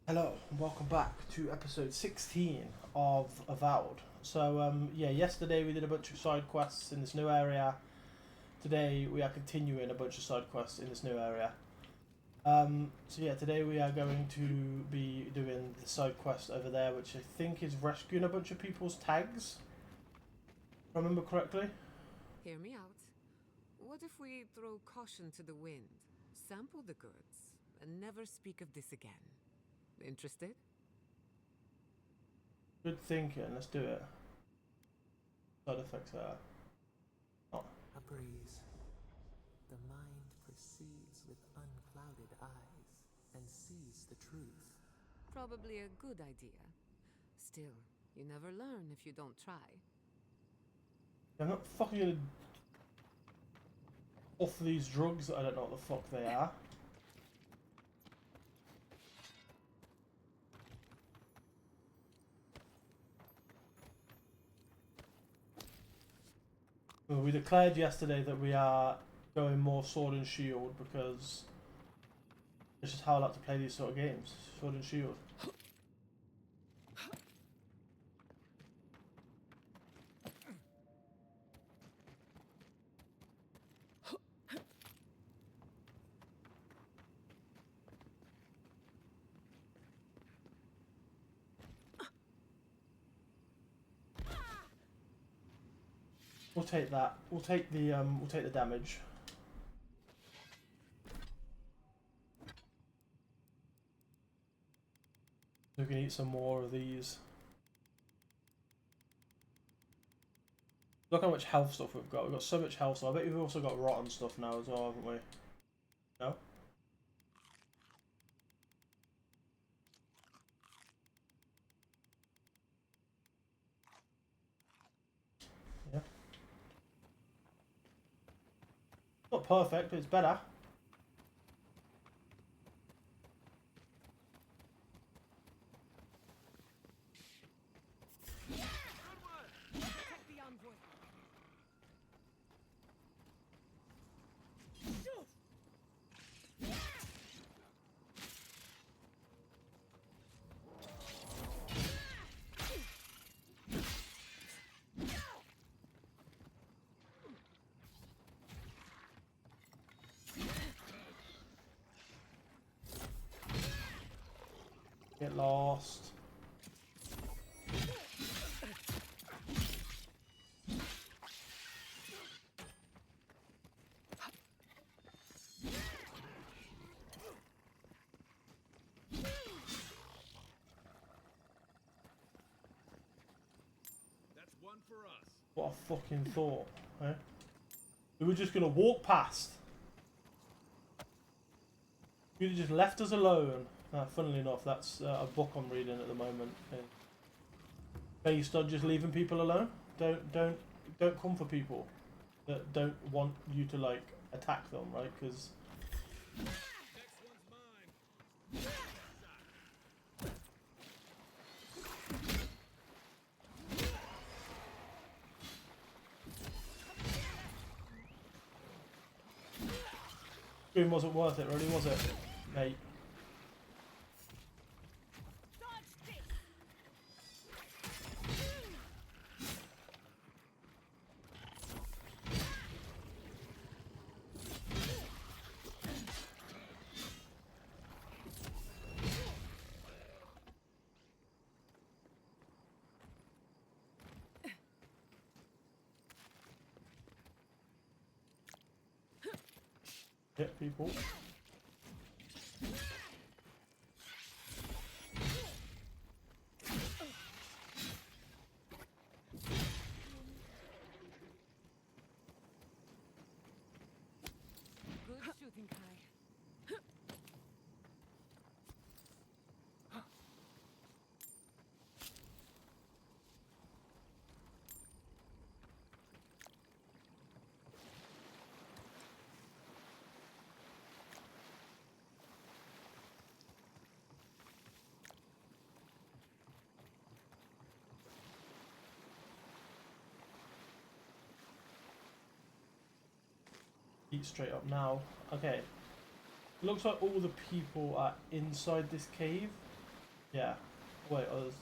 Hello, and welcome back to episode 16 of Avowed. Yeah, yesterday we did a bunch of side quests in this new area. Today we are continuing a bunch of side quests in this new area. Today we are going to be doing the side quest over there, which I think is rescuing a bunch of people's tags, if I remember correctly. Hear me out. What if we throw caution to the wind, sample the goods, and never speak of this again? Interested? Good thinking, let's do it. Side effects there. Oh, A breeze. The mind proceeds with unclouded eyes and sees the truth. Probably a good idea. Still, you never learn if you don't try. I'm not fucking gonna off these drugs that I don't know what the fuck they are. Well, we declared yesterday that we are going more sword and shield because it's just how I like to play these sort of games. Sword and shield. We'll take that. We'll take the damage. We can eat some more of these. Look how much health stuff we've got. We've got so much health, so I bet we've also got rotten stuff now as well, haven't we? No? Yeah. Not perfect, but it's better. Get lost. That's one for us. What a fucking thought, eh? We were just gonna walk past. You'd have just left us alone. Funnily enough, that's a book I'm reading at the moment. Based on just leaving people alone. Don't come for people that don't want you to like attack them, right? Because Next one's mine. Scream wasn't worth it, really, was it, mate? Hit people. Good shooting, Kai. Eat straight up now. Okay. Looks like all the people are inside this cave. Yeah. Wait, others.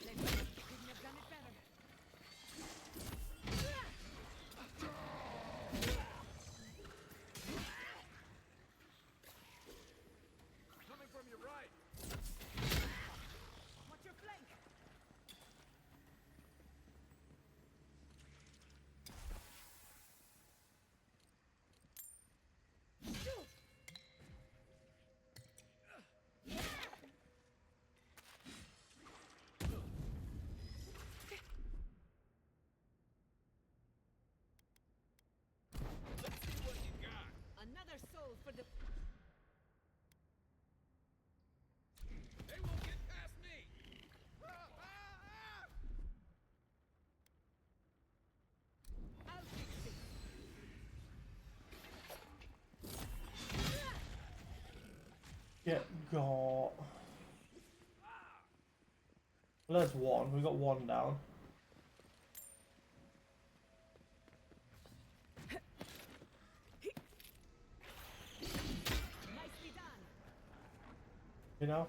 Couldn't have done it better. Coming from your right. Watch your flank. Let's see what you got. Another soul for the. They won't get past me. I'll fix it. Get got. Well, there's one. We got one down. Nicely done. You know.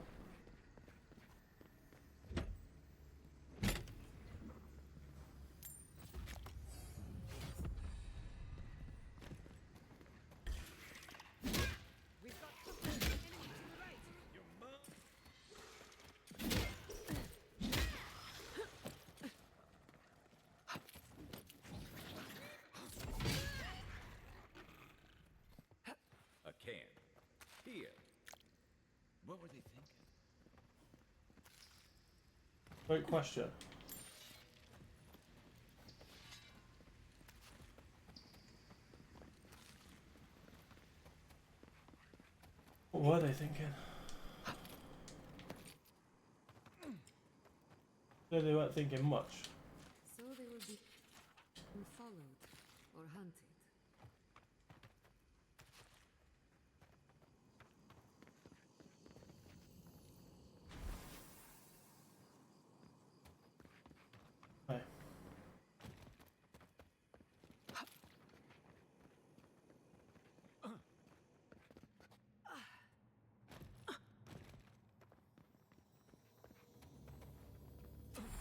We've got company. Enemy to the right. Your mom. A can. Here. What were they thinking? Great question. What were they thinking? No, they weren't thinking much. So they will be followed or hunted. Okay.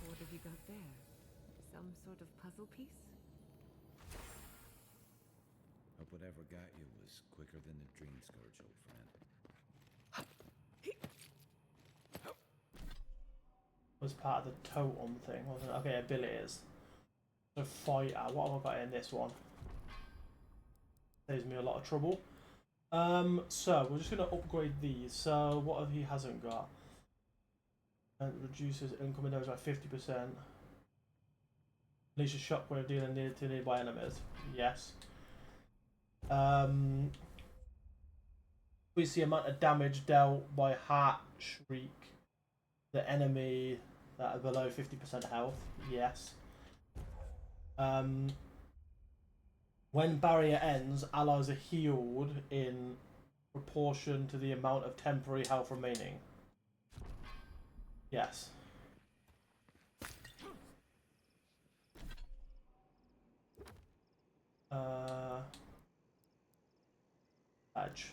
What have you got there? Some sort of puzzle piece? Hope whatever got you was quicker than the dream scourge, old friend. Was part of the totem thing, wasn't it? Okay, abilities. So fighter. What have I got in this one? Saves me a lot of trouble. So we're just gonna upgrade these. So what he hasn't got? And reduces incoming damage by 50%. Unleashes shockwave dealing near to nearby enemies. Yes. We see amount of damage dealt by Heart Shriek. The enemy that are below 50% health. Yes. When barrier ends, allies are healed in proportion to the amount of temporary health remaining. Yes. Badge.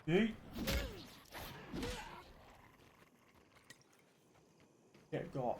Yeet. Get got.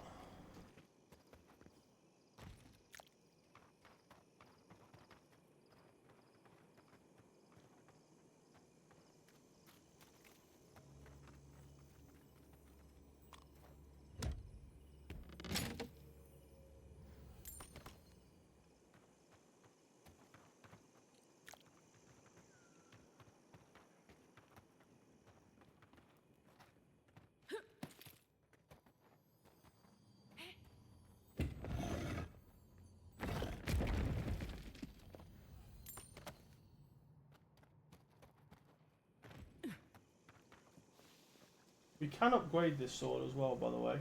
We can upgrade this sword as well, by the way.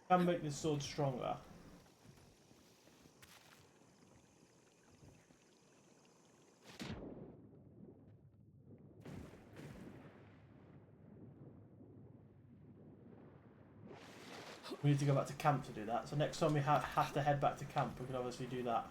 Can make this sword stronger. We need to go back to camp to do that. So next time we have to head back to camp, we can obviously do that.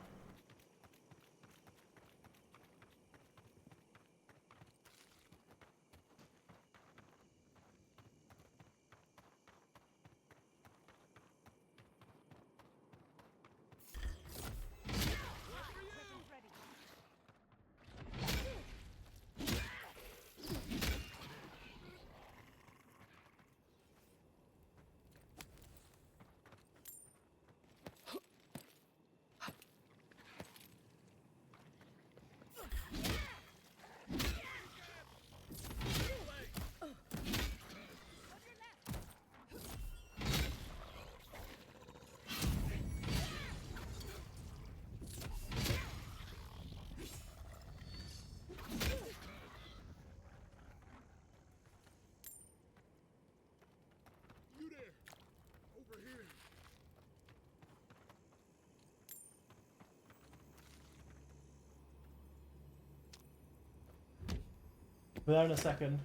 You there! Over here! Be there in a second.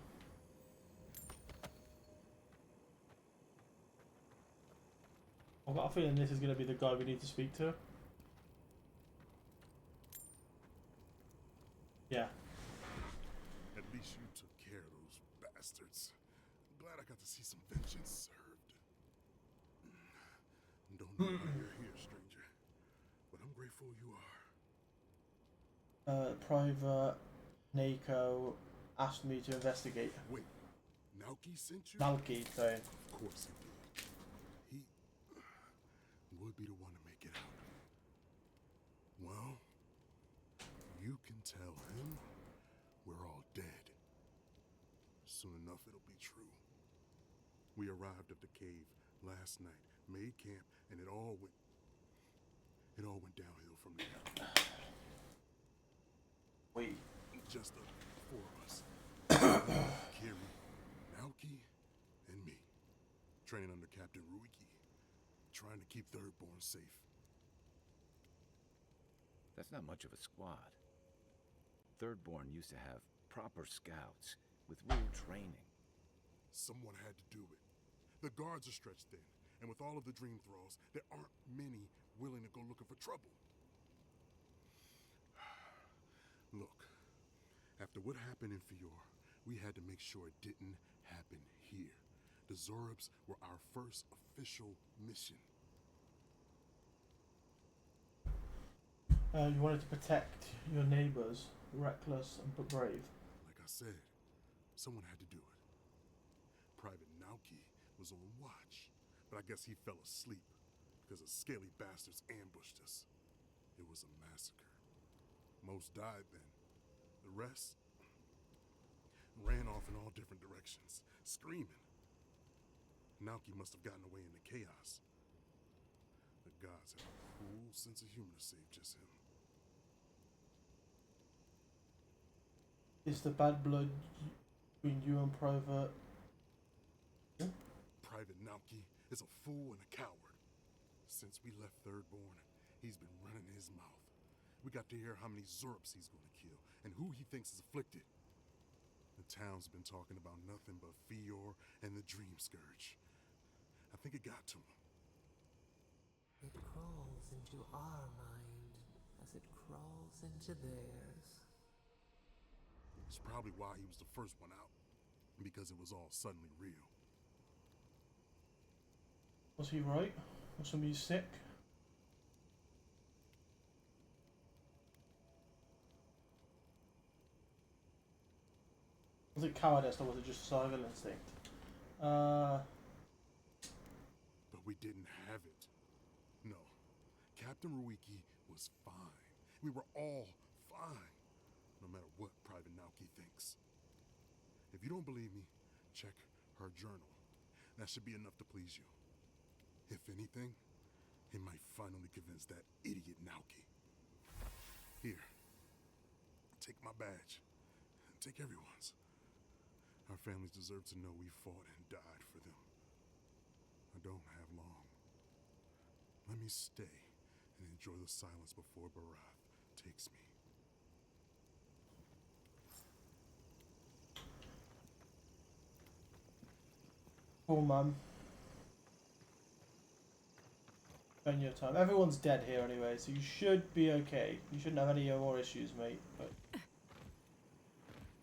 I've got a feeling this is going to be the guy we need to speak to. Yeah. At least you took care of those bastards. I'm glad I got to see some vengeance served. Don't know why you're here, stranger, but I'm grateful you are. Private Nako asked me to investigate. Wait, Naoki sent you? Nalki, sorry. Of course he did. He would be the one to make it out. Well, you can tell him we're all dead. Soon enough, it'll be true. We arrived at the cave last night, made camp, and it all went downhill from there. Wait. Just the four of us. Kiri, Naoki, and me. Training under Captain Ruiki. Trying to keep Thirdborn safe. That's not much of a squad. Thirdborn used to have proper scouts with real training. Someone had to do it. The guards are stretched thin, and with all of the dream thralls, there aren't many willing to go looking for trouble. Look, after what happened in Fior, we had to make sure it didn't happen here. The Zorobs were our first official mission. You wanted to protect your neighbours, reckless but brave. Like I said, someone had to do it. Private Naoki was on watch, but I guess he fell asleep because the scaly bastards ambushed us. It was a massacre. Most died then. The rest ran off in all different directions, screaming. Naoki must have gotten away in the chaos. The gods had a cruel sense of humor to save just him. Is the bad blood between you and Private? Private Naoki is a fool and a coward. Since we left Thirdborn, he's been running his mouth. We got to hear how many Zorps he's going to kill and who he thinks is afflicted. The town's been talking about nothing but Fior and the Dream Scourge. I think it got to him. It crawls into our mind as it crawls into theirs. It's probably why he was the first one out, because it was all suddenly real. Was he right? Was somebody sick? Was it cowardice or was it just survival instinct? But we didn't have it. No. Captain Ruiki was fine. We were all fine. No matter what Private Naoki thinks. If you don't believe me, check her journal. That should be enough to please you. If anything, it might finally convince that idiot Naoki. Here. Take my badge. Take everyone's. Our families deserve to know we fought and died for them. I don't have long. Let me stay and enjoy the silence before Barath takes me. Cool, man. Spend your time. Everyone's dead here anyway, so you should be okay. You shouldn't have any more issues, mate. But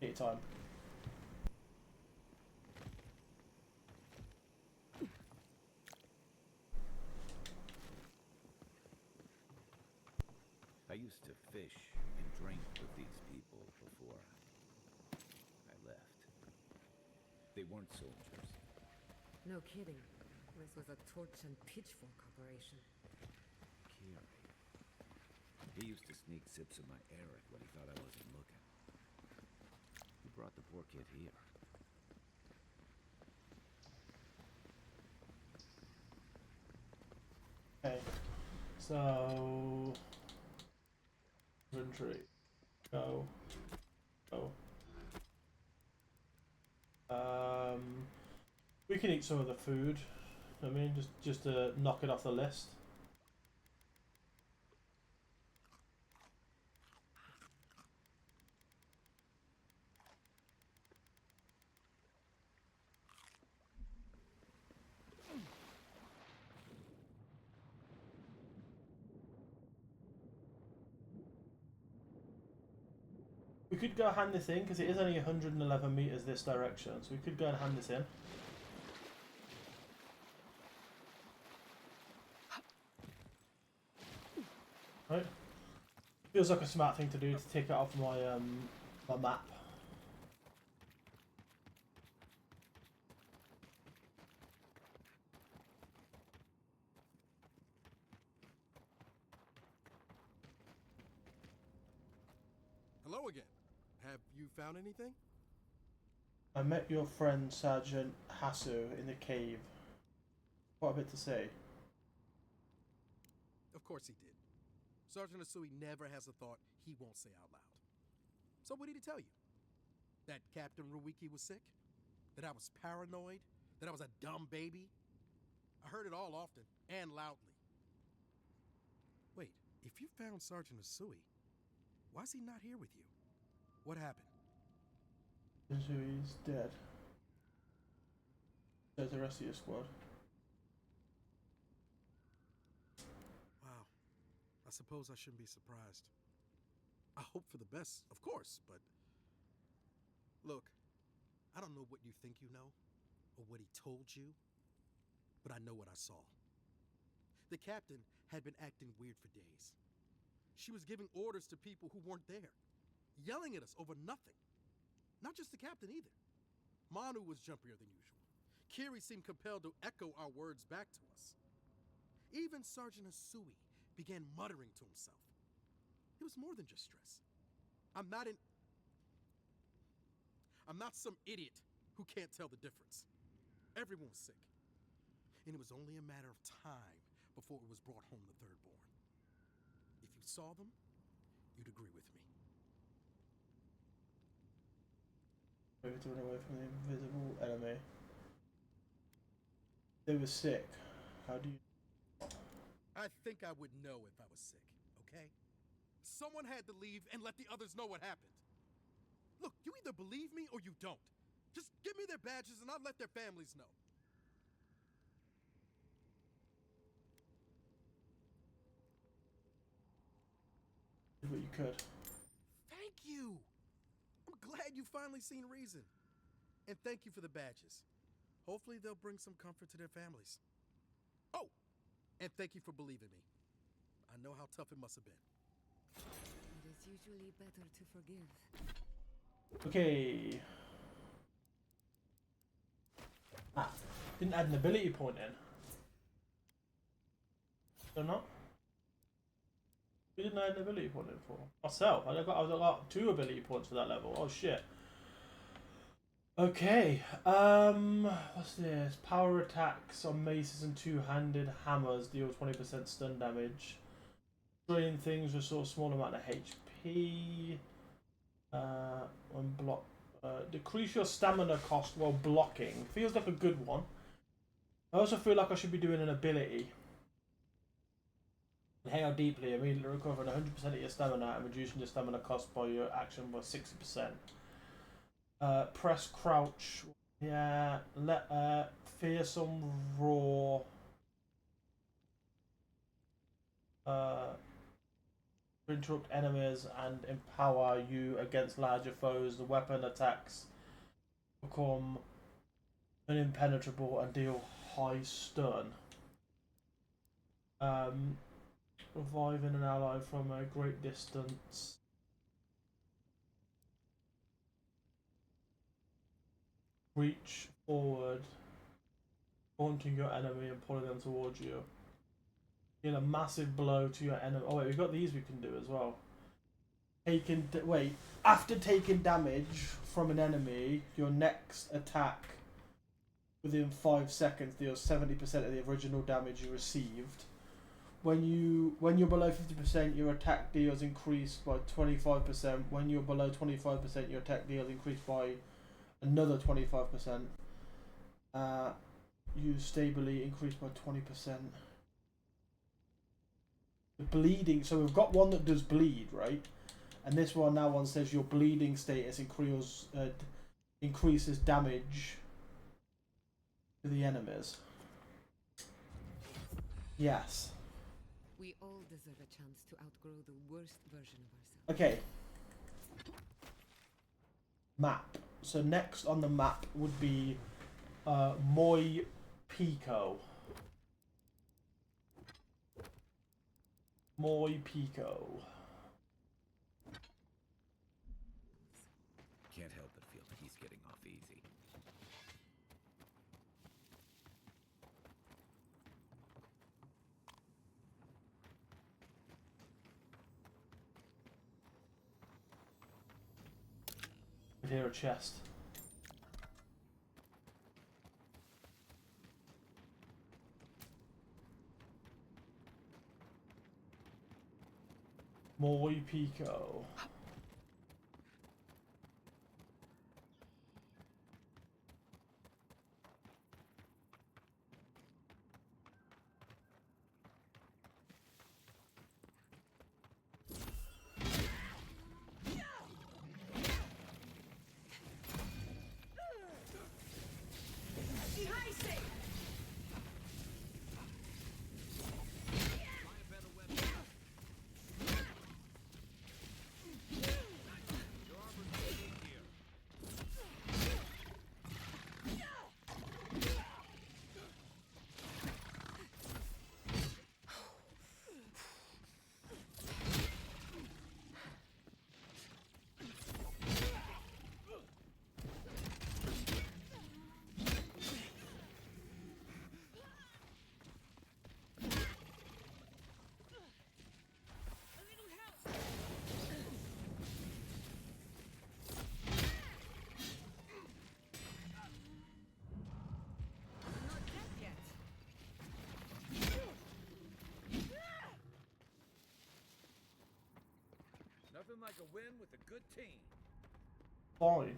take your time. I used to fish and drink with these people before I left. They weren't soldiers. No kidding. This was a torch and pitchfork operation. Kiri. He used to sneak sips of my Eric when he thought I wasn't looking. He brought the poor kid here. Okay. So inventory. Go. Go. We can eat some of the food. I mean, just to knock it off the list. We could go hand this in because it is only 111 meters this direction, so we could go and hand this in. Right. Feels like a smart thing to do to take it off my my map. Hello again. Have you found anything? I met your friend Sergeant Hasu in the cave. What a bit to say. Of course he did. Sergeant Asui never has a thought he won't say out loud. So what did he tell you? That Captain Ruiki was sick? That I was paranoid? That I was a dumb baby? I heard it all often and loudly. Wait, if you found Sergeant Asui, why is he not here with you? What happened? Asui's dead. There's the rest of your squad. Wow. I suppose I shouldn't be surprised. I hope for the best, of course, but... Look, I don't know what you think you know, or what he told you, but I know what I saw. The captain had been acting weird for days. She was giving orders to people who weren't there, yelling at us over nothing. Not just the captain either. Manu was jumpier than usual. Kiri seemed compelled to echo our words back to us. Even Sergeant Asui began muttering to himself. It was more than just stress. I'm not some idiot who can't tell the difference. Everyone was sick. And it was only a matter of time before it was brought home the thirdborn. If you saw them, you'd agree with me. Maybe to run away from the invisible enemy. They were sick. How do you... I think I would know if I was sick, okay? Someone had to leave and let the others know what happened. Look, you either believe me or you don't. Just give me their badges and I'll let their families know. Did what you could. Thank you! I'm glad glad you finally seen reason. And thank you for the badges. Hopefully they'll bring some comfort to their families. Oh, and thank you for believing me. I know how tough it must have been. It is usually better to forgive. Okay. Ah, didn't add an ability point in. Or not? We didn't add an ability point in for myself. I got 2 ability points for that level. Oh shit. Okay. What's this? Power attacks on maces and 2-handed hammers deal 20% stun damage. Destroying things with sort of small amount of HP. When block. Decrease your stamina cost while blocking. Feels like a good one. I also feel like I should be doing an ability. Inhale deeply, immediately recovering 100% of your stamina and reducing your stamina cost by your action by 60%. Press crouch. Yeah. Fearsome roar. Interrupt enemies and empower you against larger foes. The weapon attacks become unimpenetrable and deal high stun. Reviving an ally from a great distance. Reach forward, taunting your enemy and pulling them towards you. Deal a massive blow to your enemy. Oh wait, we've got these we can do as well. After taking damage from an enemy, your next attack within 5 seconds deals 70% of the original damage you received. When you're below 50%, your attack deals increased by 25%. When you're below 25%, your attack deals increased by another 25%. You stably increased by 20%. The bleeding. So we've got one that does bleed, right? And this one says your bleeding status increases damage to the enemies. Yes. We all deserve a chance to outgrow the worst version of ourselves. Okay. Map. So next on the map would be Moi Pico. Moi Pico. Can't help but feel that he's getting off easy. I hear a chest. Moi Pico. Nothing like a win with a good team. Fine.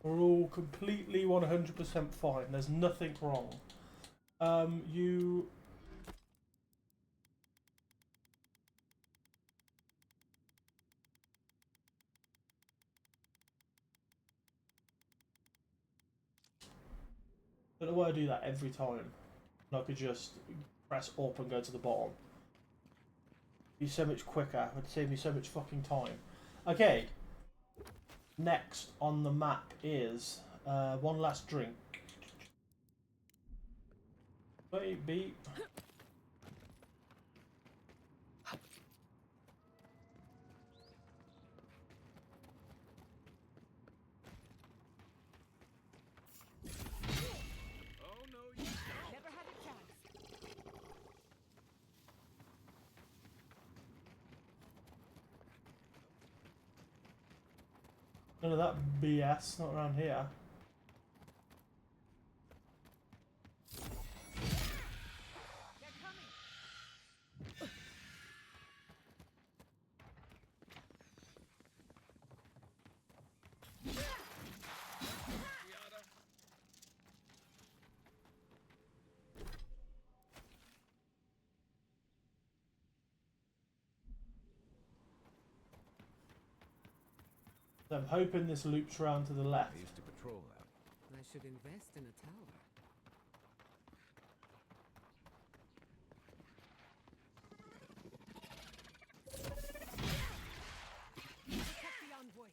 We're all completely 100% fine. There's nothing wrong. You... I don't know why I do that every time. I could just press up and go to the bottom. Be so much quicker. It would save me so much fucking time. Okay. Next on the map is one last drink. Wait, beat. Oh no, you don't. Never had a chance. None of that BS, not around here. They're coming. So I'm hoping this loops around to the left. I used to patrol that. I should invest in a tower. Protect the envoy.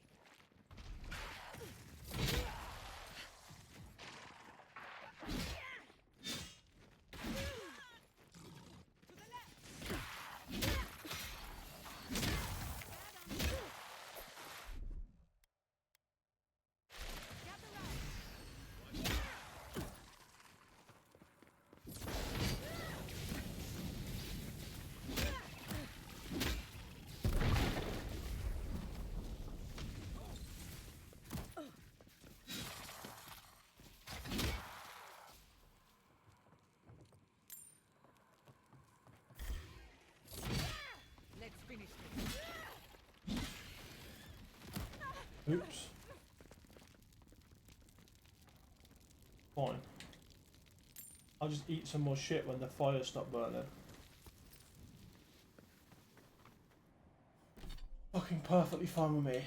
Let's finish this. Oops. Fine. I'll just eat some more shit when the fire stop burning. Fucking perfectly fine with me.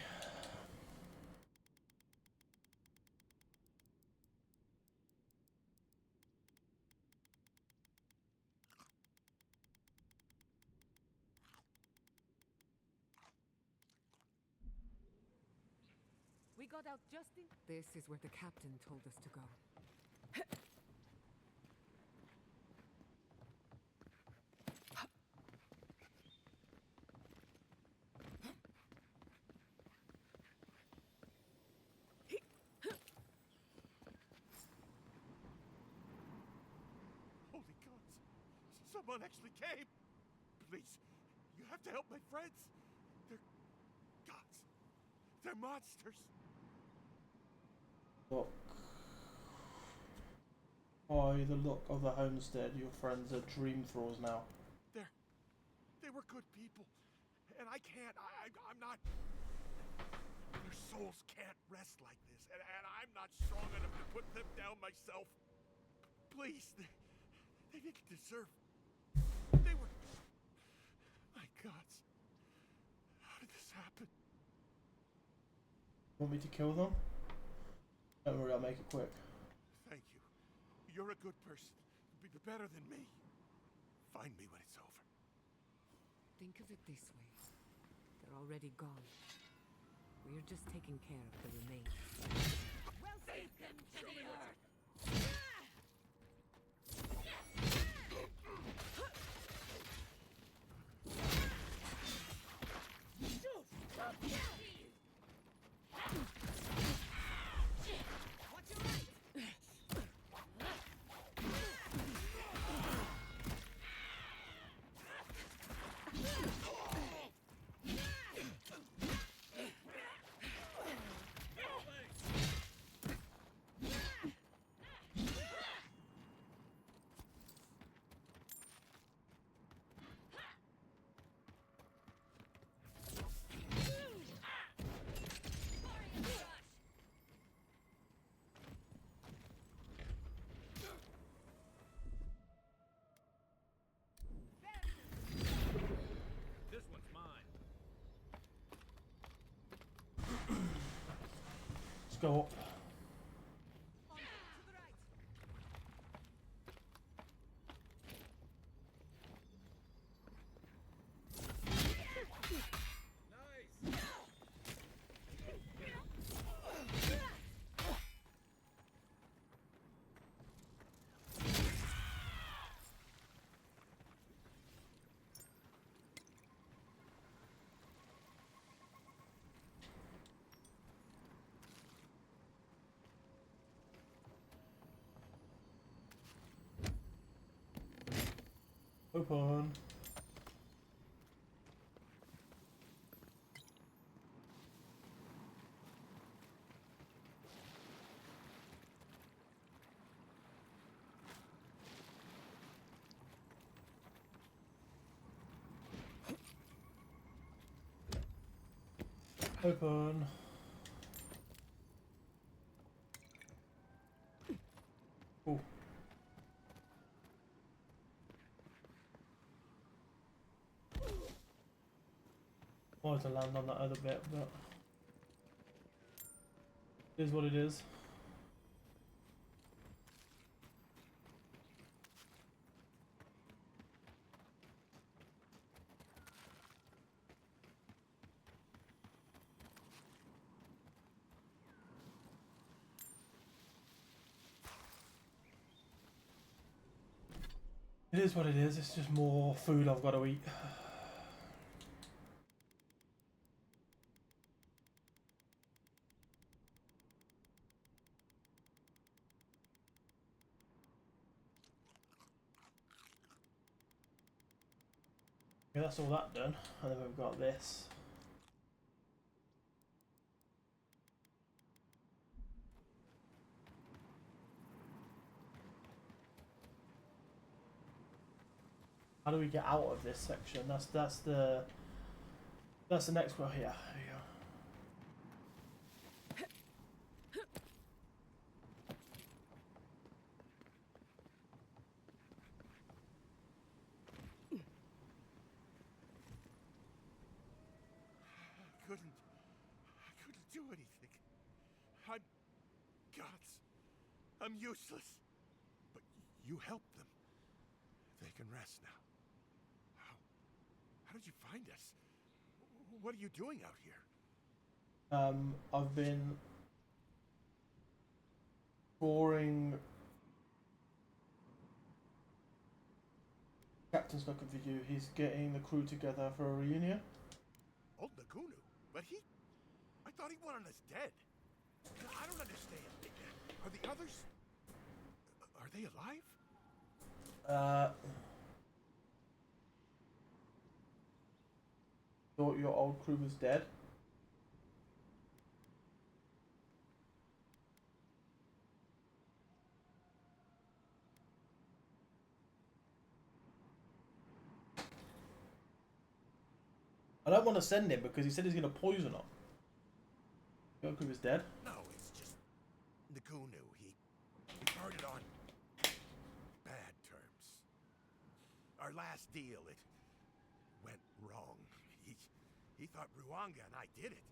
We got out just in. This is where the captain told us to go. Holy gods! Someone actually came! Please, you have to help my friends! They're gods! They're monsters! Look. By the look of the homestead, your friends are dream thralls now. They were good people. And I can't, I'm not... Their souls can't rest like this. And I'm not strong enough to put them down myself. Please, they didn't deserve... They were... My gods. How did this happen? Want me to kill them? Don't worry, I'll make it quick. Thank you. You're a good person. You'll be better than me. Find me when it's over. Think of it this way. They're already gone. We're just taking care of the remains. Well taken to the earth! This one's mine. Let's go up. Open. Open. Oh. I wanted to land on that other bit, but it is what it is. It is what it is. It's just more food I've got to eat. Okay, that's all that done, and then we've got this. How do we get out of this section? That's the next one here. There you go. I couldn't do anything. I'm gods. I'm useless. But you helped them. They can rest now. How did you find us? What are you doing out here? I've been scoring. Captain's looking for you. He's getting the crew together for a reunion. Old Nagunu? But I thought he wanted us dead. I don't understand. Are the others... Are they alive? Thought your old crew was dead. I don't want to send him because he said he's going to poison them. Your crew is dead. No, it's just... Nagunu, he parted on bad terms. Our last deal, it went wrong. He thought Ruanga and I did it.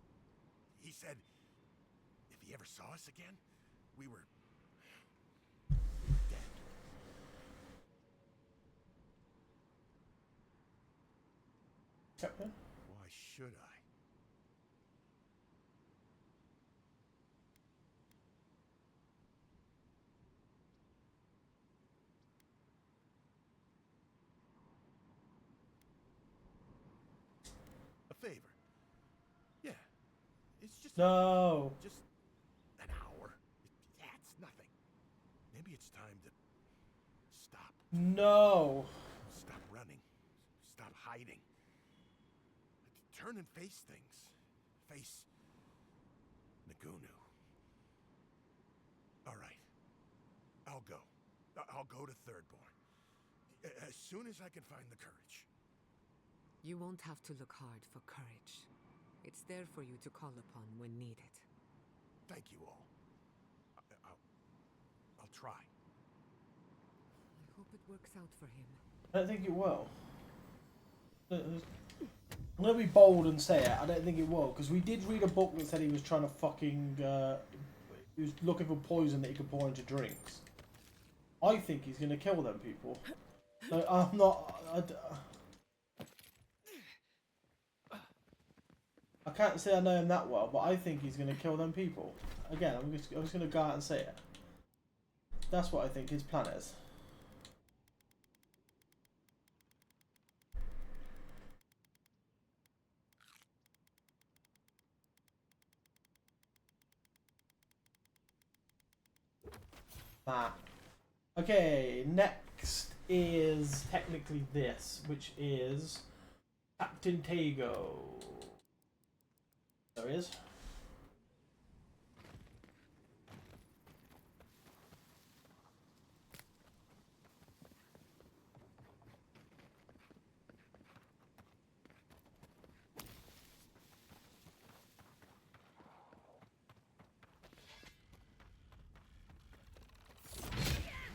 He said if he ever saw us again, we were dead. Captain? Why should I? A favor. Yeah. It's just No. just an hour. Yeah, it's nothing. Maybe it's time to stop. No. Stop running. Stop hiding. Turn and face things. Face Nagunu. All right. I'll go. I'll go to Thirdborn. As soon as I can find the courage. You won't have to look hard for courage. It's there for you to call upon when needed. Thank you all. I'll try. I hope it works out for him. I don't think it will. I'm going to be bold and say it. I don't think it will. Because we did read a book that said he was trying to fucking... he was looking for poison that he could pour into drinks. I think he's going to kill them people. Like, I'm not... I can't say I know him that well, but I think he's going to kill them people. Again, I'm just going to go out and say it. That's what I think his plan is. That. Okay, next is technically this, which is Captain Tago. There he is.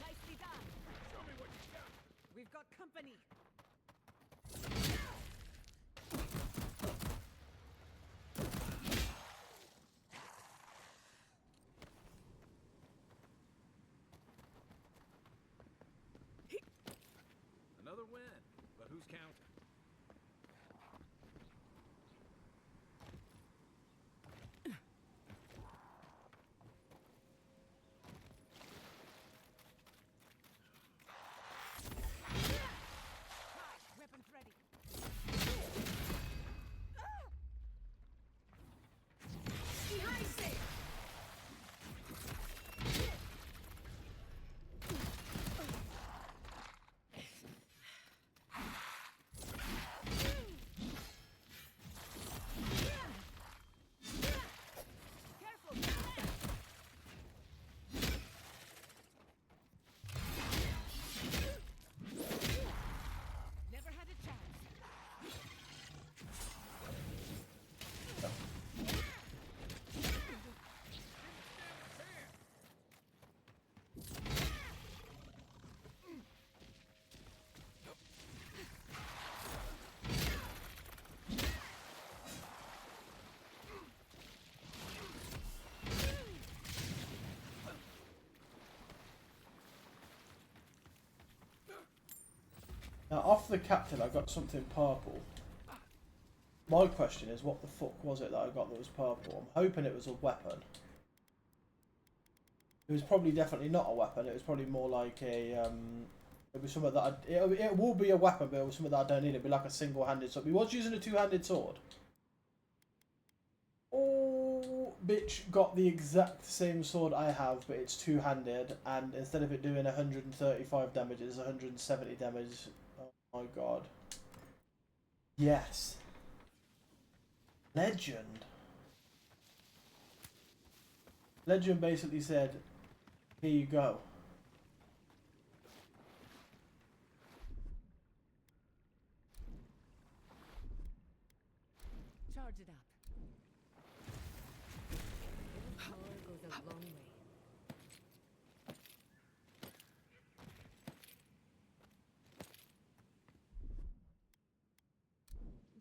Nicely done. Show me what you got. We've got company. Another win, but who's counting? Weapons ready. Never had a chance. Now, off the captain, I got something purple. My question is, what the fuck was it that I got that was purple? I'm hoping it was a weapon. It was probably definitely not a weapon. It was probably more like a. It was something that it will be a weapon, but it was something that I don't need. It'd be like a single-handed sword. He was using a two-handed sword. Oh, bitch got the exact same sword I have, but it's two-handed, and instead of it doing 135 damage, it's 170 damage. Oh my god. Yes. Legend. Legend basically said, here you go. Charge it up. Little power goes a long way.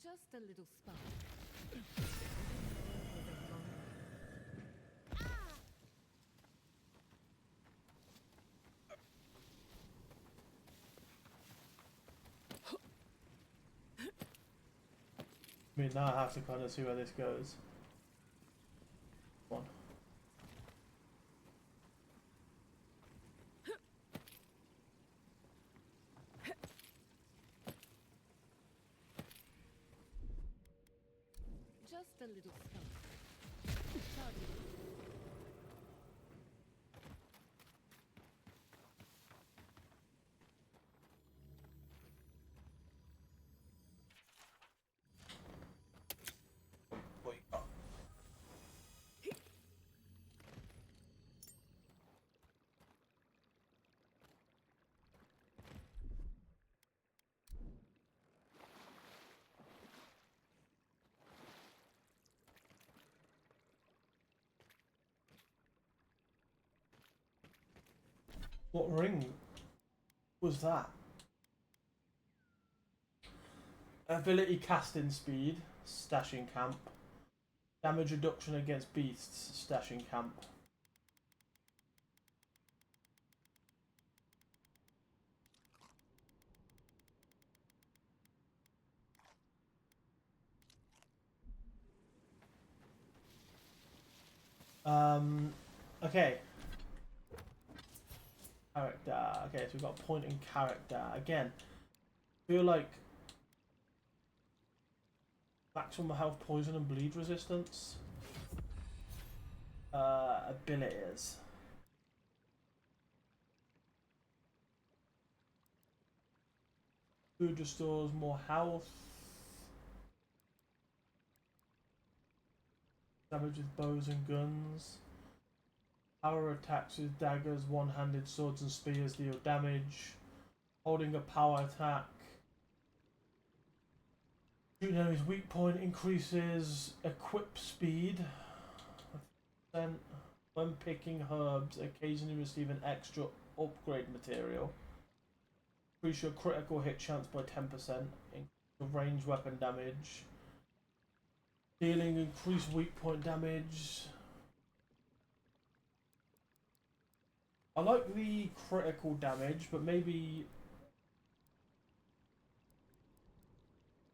Just a little spark. Little power goes a long way. I mean, now I have to kind of see where this goes. One. Just a little spark. Charge it up. Wait. Oh. What ring was that? Ability casting speed, stashing camp. Damage reduction against beasts, stashing camp. Okay. Character. Okay, so we've got a point in character. Again, I feel like maximum health, poison, and bleed resistance. Abilities. Food restores more health. Damage with bows and guns. Power attacks with daggers, one-handed swords and spears deal damage. Holding a power attack. Shooting enemy's weak point increases equip speed. When picking herbs, occasionally receive an extra upgrade material. Increase your critical hit chance by 10%. Increase your range weapon damage. Dealing increased weak point damage. I like the critical damage, but maybe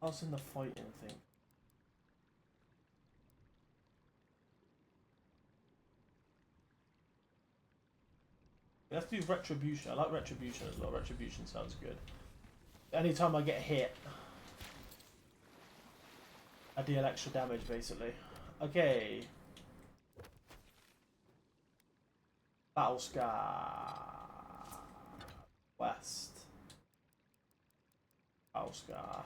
us in the fighting thing. Let's do retribution. I like retribution as well. Retribution sounds good. Anytime I get hit, I deal extra damage basically. Okay. Battle Scar. West. Battle Scar.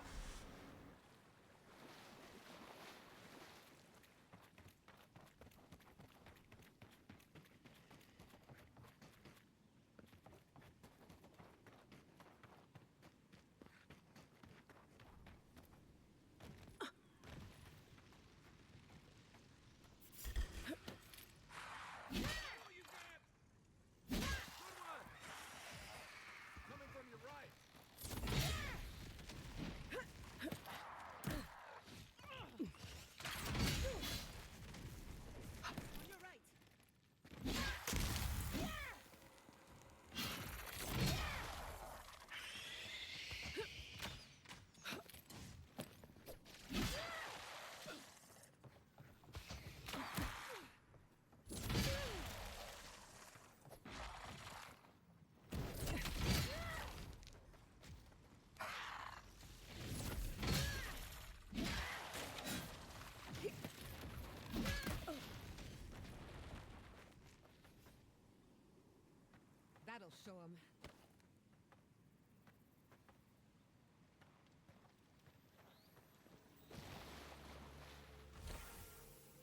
That'll show him.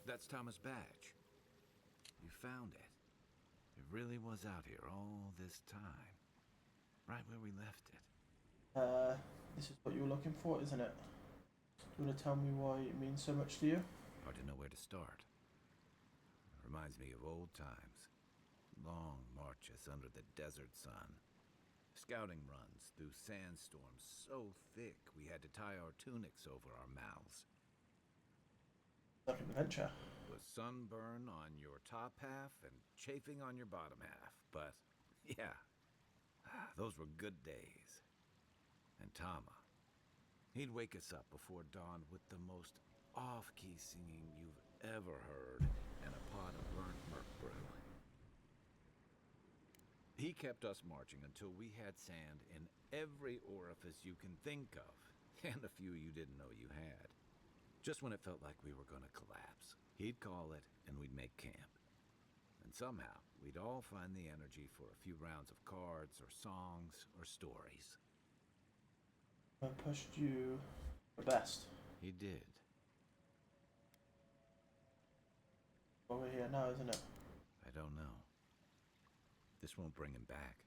That's Thomas' badge. You found it. It really was out here all this time. Right where we left it. This is what you were looking for, isn't it? Do you want to tell me why it means so much to you? Hard to know where to start. Reminds me of old times. Long marches under the desert sun. Scouting runs through sandstorms so thick we had to tie our tunics over our mouths. Like an adventure. With sunburn on your top half and chafing on your bottom half. But, yeah, those were good days. And Tama, he'd wake us up before dawn with the most off-key singing you've ever heard and a pot of burnt murk brew. He kept us marching until we had sand in every orifice you can think of, and a few you didn't know you had. Just when it felt like we were going to collapse, he'd call it and we'd make camp. And somehow, we'd all find the energy for a few rounds of cards or songs or stories. I pushed you the best. He did. Well, we're here now, isn't it? I don't know. This won't bring him back.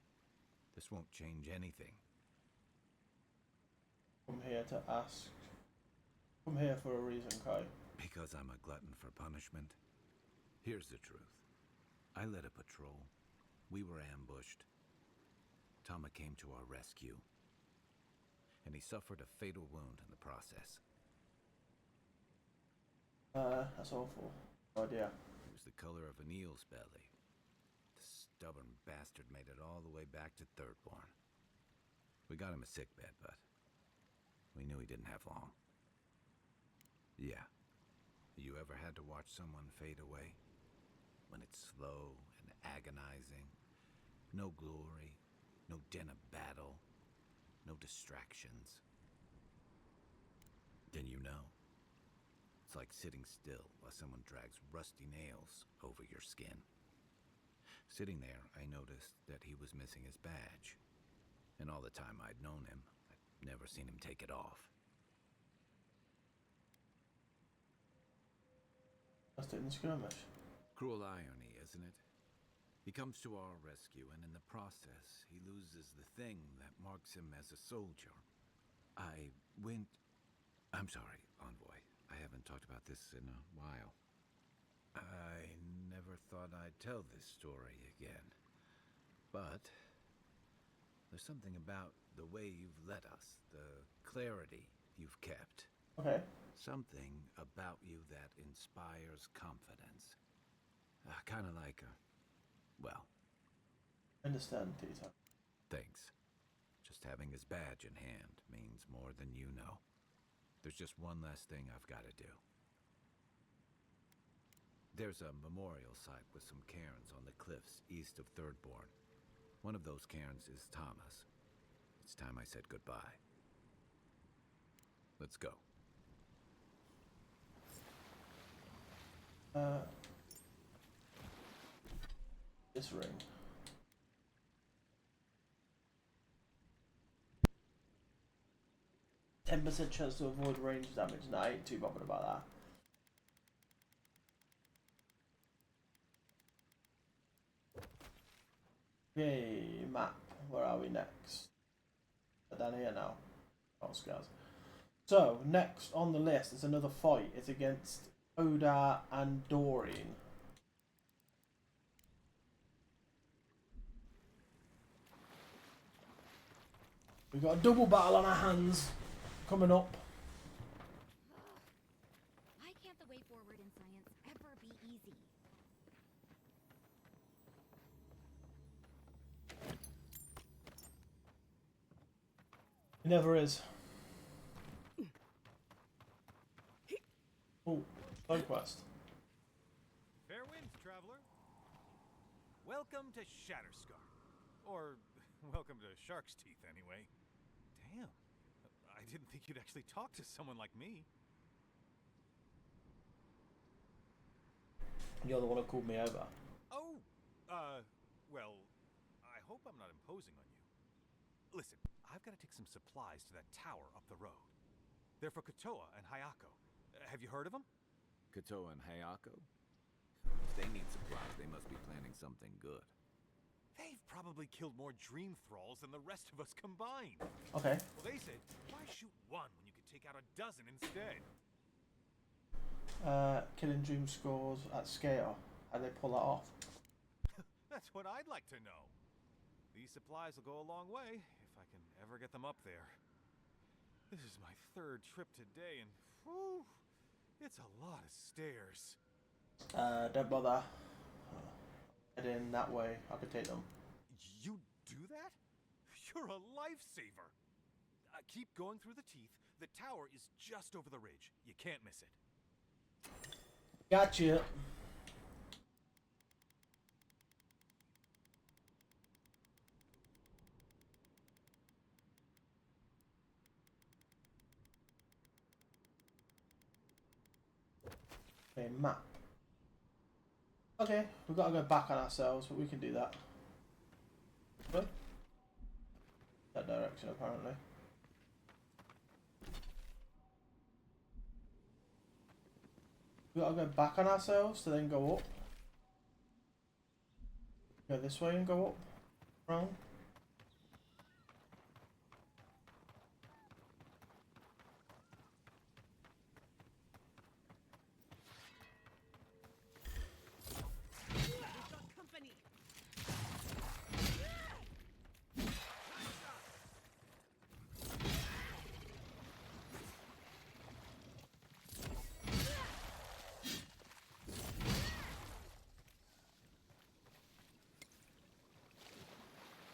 This won't change anything. I'm here to ask. I'm here for a reason, Kai. Because I'm a glutton for punishment? Here's the truth. I led a patrol. We were ambushed. Tama came to our rescue. And he suffered a fatal wound in the process. That's awful. Oh dear. It was the color of an eel's belly. The stubborn bastard made it all the way back to Thirdborn. We got him a sickbed, but we knew he didn't have long. Yeah. You ever had to watch someone fade away? When it's slow and agonizing. No glory, no din of battle, no distractions. Then you know. It's like sitting still while someone drags rusty nails over your skin. Sitting there, I noticed that he was missing his badge. And all the time I'd known him, I'd never seen him take it off. That's it in the skirmish. Cruel irony, isn't it? He comes to our rescue, and in the process, he loses the thing that marks him as a soldier. I'm sorry, Envoy. I haven't talked about this in a while. I never thought I'd tell this story again. But there's something about the way you've led us, the clarity you've kept. Okay. Something about you that inspires confidence. Kind of like well, Understand, Peter. thanks. Just having his badge in hand means more than you know. There's just one last thing I've got to do. There's a memorial site with some cairns on the cliffs east of Thirdborn. One of those cairns is Thomas. It's time I said goodbye. Let's go. This ring. %10 chance to avoid range damage. No, I ain't too bothered about that. Okay, map. Where are we next? Down here now. Oh, scars. So, next on the list is another fight. It's against Oda and Doreen. We've got a double battle on our hands coming up. Why can't the way forward in science ever be easy? It never is. Oh, side quest. Fair winds, traveler. Welcome to Shatterscar. Or, welcome to Shark's Teeth, anyway. Damn. I didn't think you'd actually talk to someone like me. You're the one who called me over. Oh, well, I hope I'm not imposing on you. Listen, I've got to take some supplies to that tower up the road. They're for Kotoa and Hayako. Have you heard of them? Kotoa and Hayako? If they need supplies, they must be planning something good. They've probably killed more dream thralls than the rest of us combined. Okay. Well, they said, why shoot one when you could take out a dozen instead? Killing dream scores at scale. How do they pull that off? That's what I'd like to know. These supplies will go a long way if I can ever get them up there. This is my 3rd trip today, and whew, it's a lot of stairs. Don't bother. Head in that way. I can take them. You do that? You're a lifesaver. Keep going through the teeth. The tower is just over the ridge. You can't miss it. Gotcha. Okay, map. Okay, we've got to go back on ourselves, but we can do that. Good. That direction, apparently. We got to go back on ourselves to then go up. Go this way and go up. Round.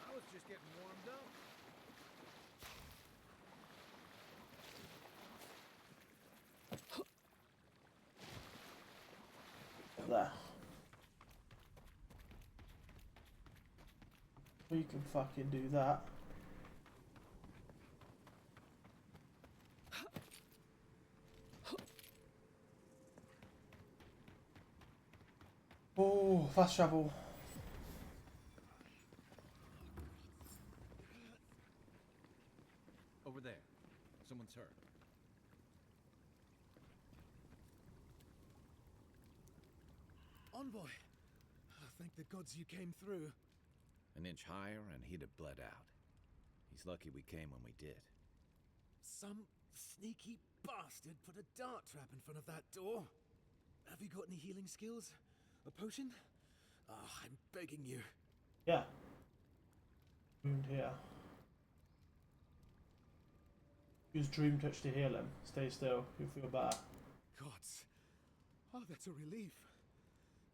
I was just getting warmed up. There. We can fucking do that. Oh, fast travel. Over there. one's hurt. Envoy! Thank the gods you came through. An inch higher and he'd have bled out. He's lucky we came when we did. Some sneaky bastard put a dart trap in front of that door. Have you got any healing skills? A potion? I'm begging you. Yeah. Wound here. Use Dream Touch to heal him. Stay still. You'll feel better. Gods. Oh, that's a relief.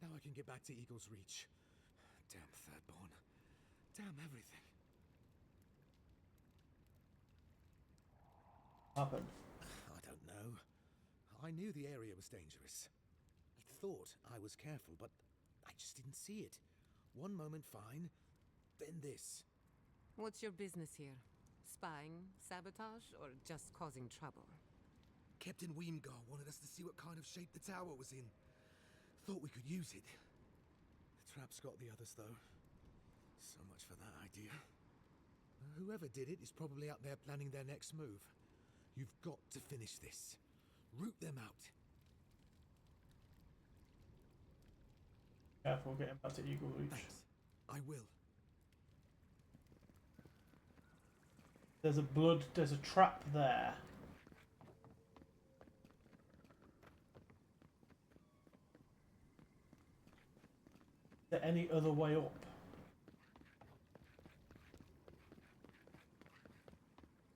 Now I can get back to Eagle's Reach. Damn Thirdborn. Damn everything. What happened? I don't know. I knew the area was dangerous. I thought I was careful, but I just didn't see it. One moment fine, then this. What's your business here? Spying, sabotage, or just causing trouble? Captain Weemgar wanted us to see what kind of shape the tower was in. Thought we could use it. The trap's got the others, though. So much for that idea. Whoever did it is probably out there planning their next move. You've got to finish this. Root them out. Careful getting back to Eagle Reach. Thanks. I will. There's a trap there. Is there any other way up?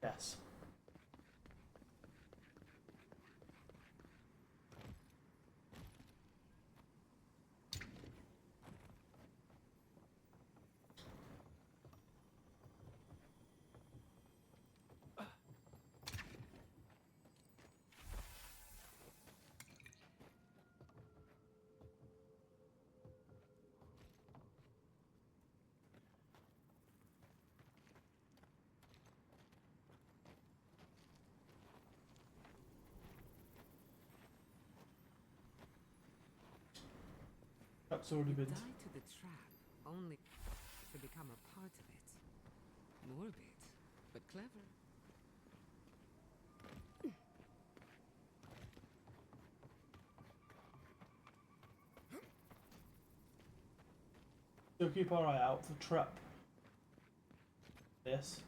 Yes. That's already been. Die to the trap, only to become a part of it. Morbid, but clever. So keep our eye out for trap. Yes.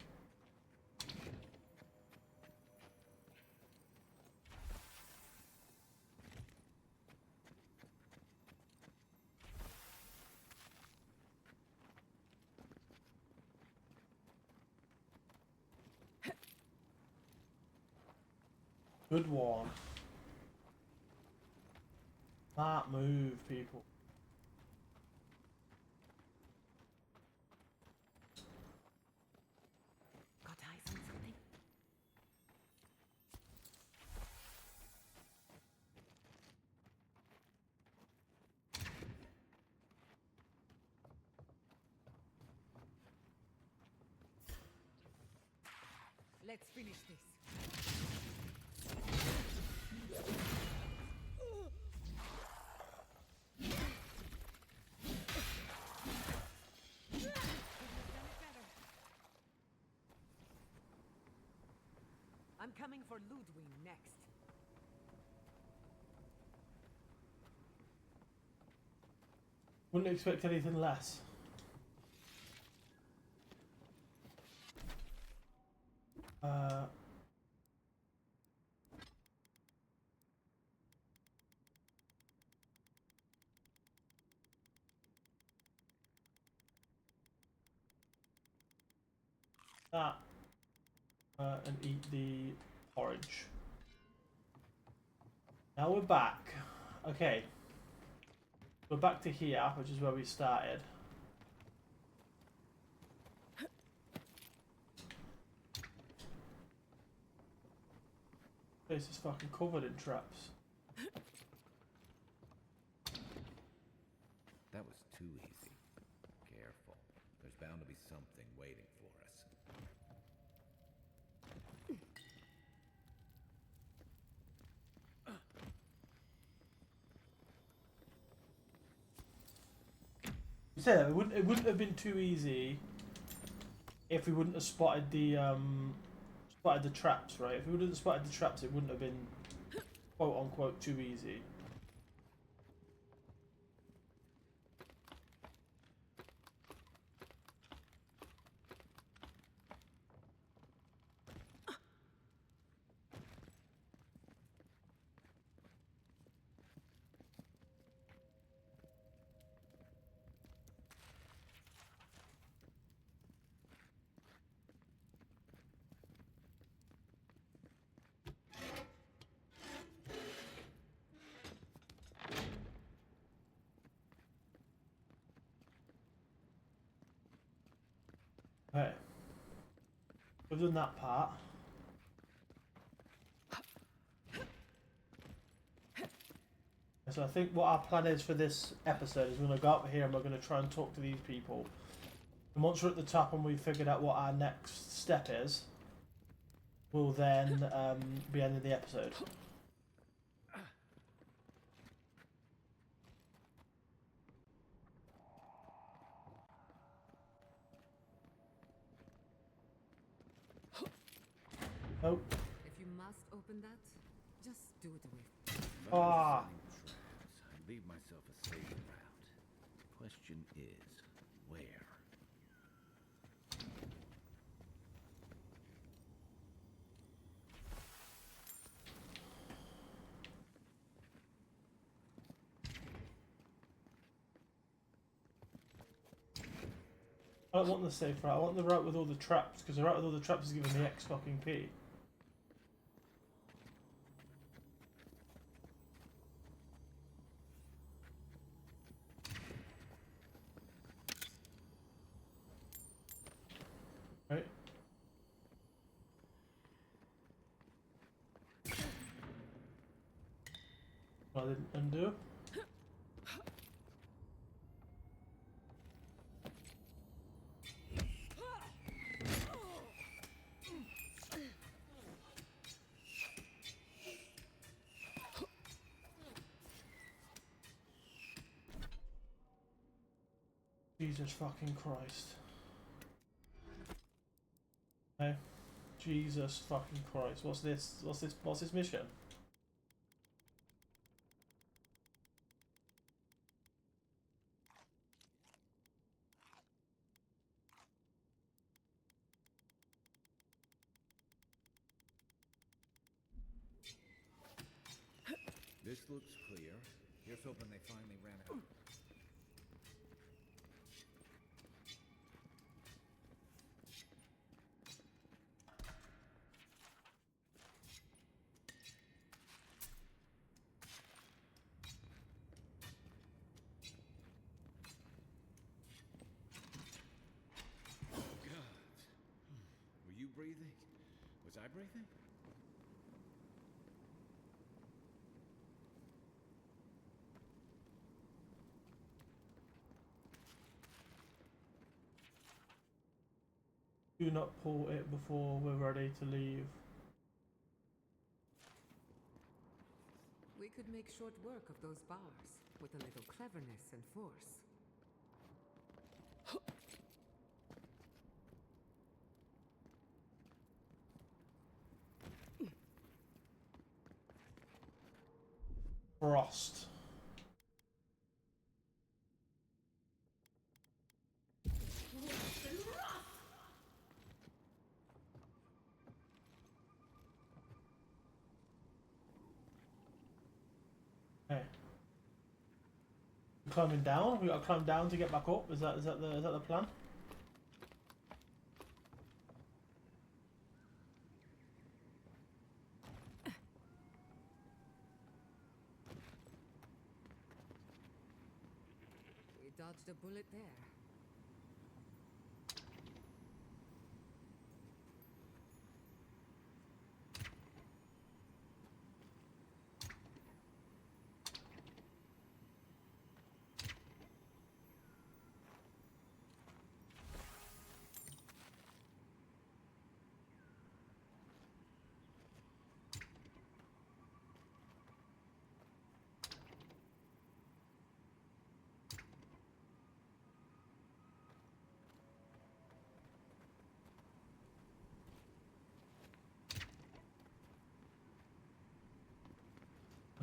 Good one. That move, people. Got eyes on something? Let's finish this. I'm coming for Ludwig next. Wouldn't expect anything less. That and eat the porridge. Now we're back. Okay. We're back to here, which is where we started. This is fucking covered in traps. That was too easy. Careful. There's bound to be something waiting for us. You said it wouldn't have been too easy if we wouldn't have spotted the spotted the traps, right? If we would have spotted the traps, it wouldn't have been quote unquote too easy. Okay. We've done that part. So I think what our plan is for this episode is we're going to go up here and we're going to try and talk to these people. And once we're at the top and we've figured out what our next step is, we'll then be ending the episode. Oh. If you must open that, just do it away. Ah. I leave myself a safe route. Question is, where? I don't want the safe route. I want the route with all the traps, because the route with all the traps is giving me X fucking P. Right. I didn't undo. Jesus fucking Christ. Okay. Jesus fucking Christ. What's this? What's this mission? This looks clear. Here's hoping they finally ran out. God. Were you breathing? Was I breathing? Do not pull it before we're ready to leave. We could make short work of those bars with a little cleverness and force. Frost. Okay. Climbing down? We gotta climb down to get back up? Is that the plan? We dodged a bullet there.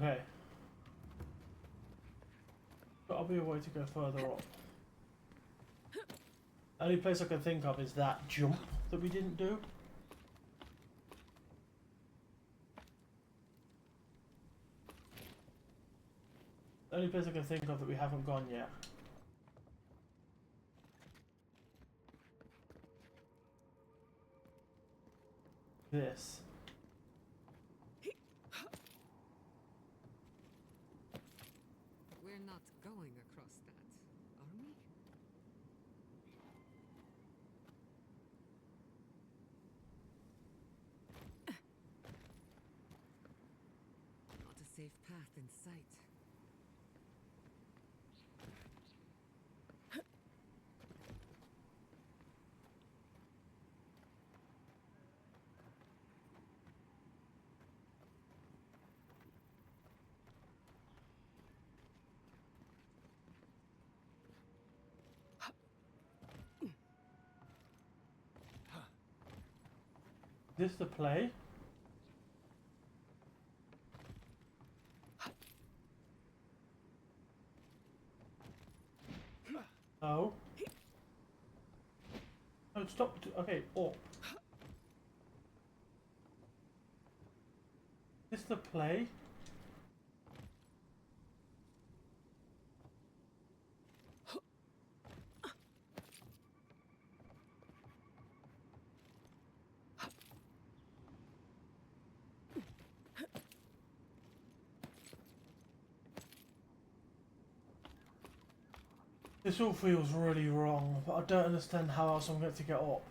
Okay. Gotta be a way to go further up. The only place I can think of is that jump that we didn't do. The only place I can think of that we haven't gone yet. This. We're not going across that, are we? Not a safe path in sight. This the play? Oh. Oh, stop. Okay, up. This the play? This all feels really wrong, but I don't understand how else I'm going to get up.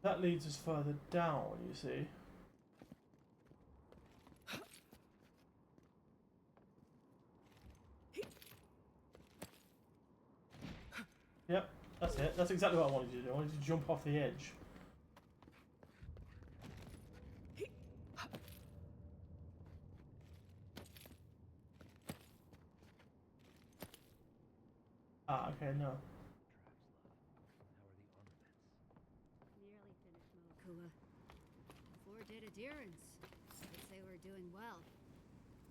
That leads us further down, you see. Yep, that's it. That's exactly what I wanted to do. I wanted to jump off the edge. Ah, okay, no. Nearly finished Moakua. 4 dead adherents. I'd say we're doing well.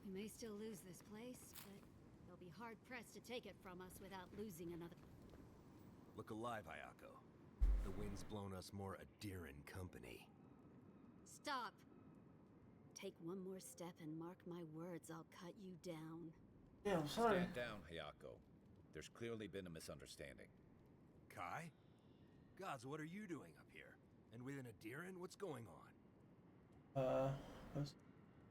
We may still lose this place, but they'll be hard-pressed to take it from us without losing another. Look alive, Hayako. The wind's blown us more Adiran company. Stop! Take one more step and mark my words, I'll cut you down. Yeah, I'm sorry. Stand down, Hayako. There's clearly been a misunderstanding. Kai? Gods, what are you doing up here? And with an Adiran, what's going on? That's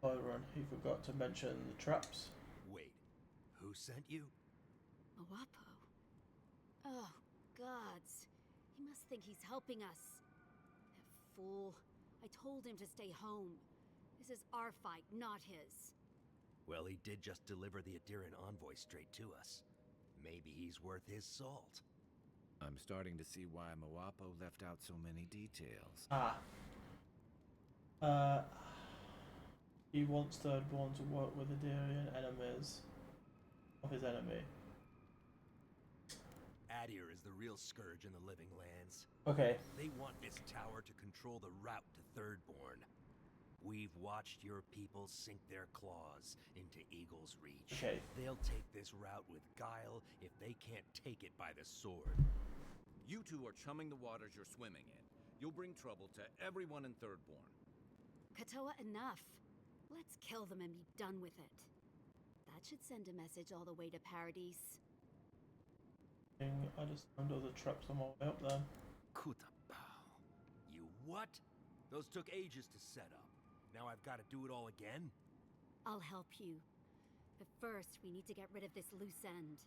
Byron. He forgot to mention the traps. Wait, who sent you? Mawapo. Oh, gods. He must think he's helping us. That fool. I told him to stay home. This is our fight, not his. Well, he did just deliver the Adiran envoy straight to us. Maybe he's worth his salt. I'm starting to see why Mawapo left out so many details. He wants Thirdborn to work with Adirian enemies of his enemy. Adir is the real scourge in the Living Lands. Okay. They want this tower to control the route to Thirdborn. We've watched your people sink their claws into Eagle's Reach. Okay. They'll take this route with guile if they can't take it by the sword. You two are chumming the waters you're swimming in. You'll bring trouble to everyone in Thirdborn. Katoa, enough. Let's kill them and be done with it. That should send a message all the way to Paradise. I just found all the traps on my way up there. Kutapao. You what? Those took ages to set up. Now I've got to do it all again? I'll help you. But first, we need to get rid of this loose end.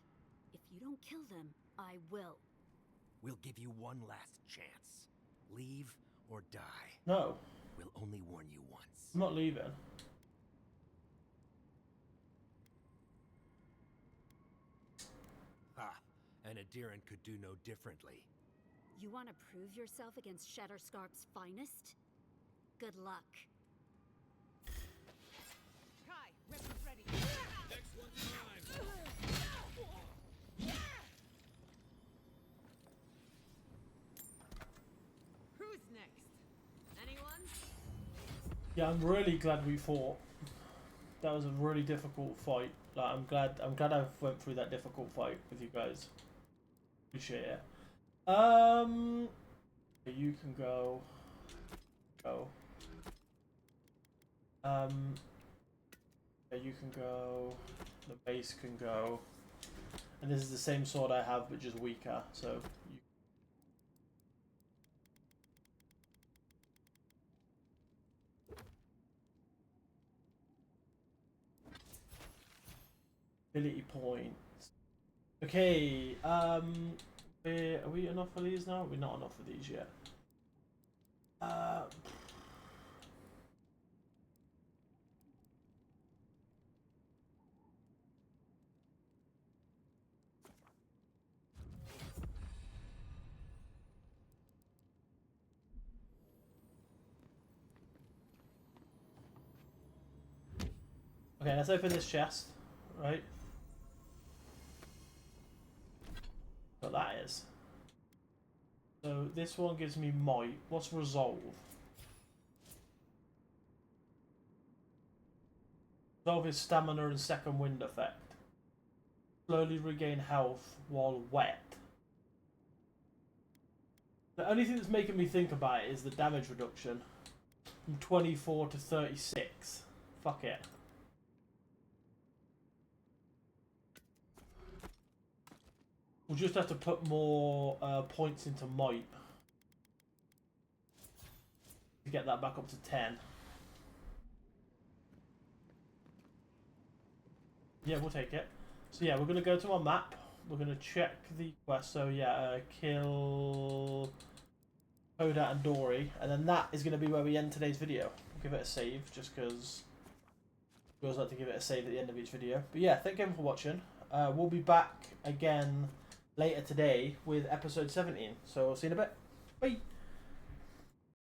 If you don't kill them, I will. We'll give you one last chance. Leave or die. No, We'll only warn you once. I'm not leaving. Ha! An Adiran could do no differently. You want to prove yourself against Shatterscarp's finest? Good luck. Kai, weapons ready. They're Yeah, I'm really glad we fought. That was a really difficult fight. Like, I'm glad I went through that difficult fight with you guys. Appreciate it. You can go. Yeah, you can go. The base can go. And this is the same sword I have, but just weaker. So you. Ability points. Okay. Are we enough for these now? We're not enough for these yet. Okay, let's open this chest, right? What that is. So this one gives me might. What's resolve? Resolve is stamina and second wind effect. Slowly regain health while wet. The only thing that's making me think about it is the damage reduction. From 24 to 36. Fuck it. We'll just have to put more points into might. To get that back up to 10. Yeah, we'll take it. So yeah, we're going to go to our map. We're going to check the quest. So yeah, kill Oda and Dory. And then that is going to be where we end today's video. We'll give it a save, just because we always like to give it a save at the end of each video. But yeah, thank you everyone for watching. We'll be back again later today with episode 17. So I'll see you in a bit. Bye!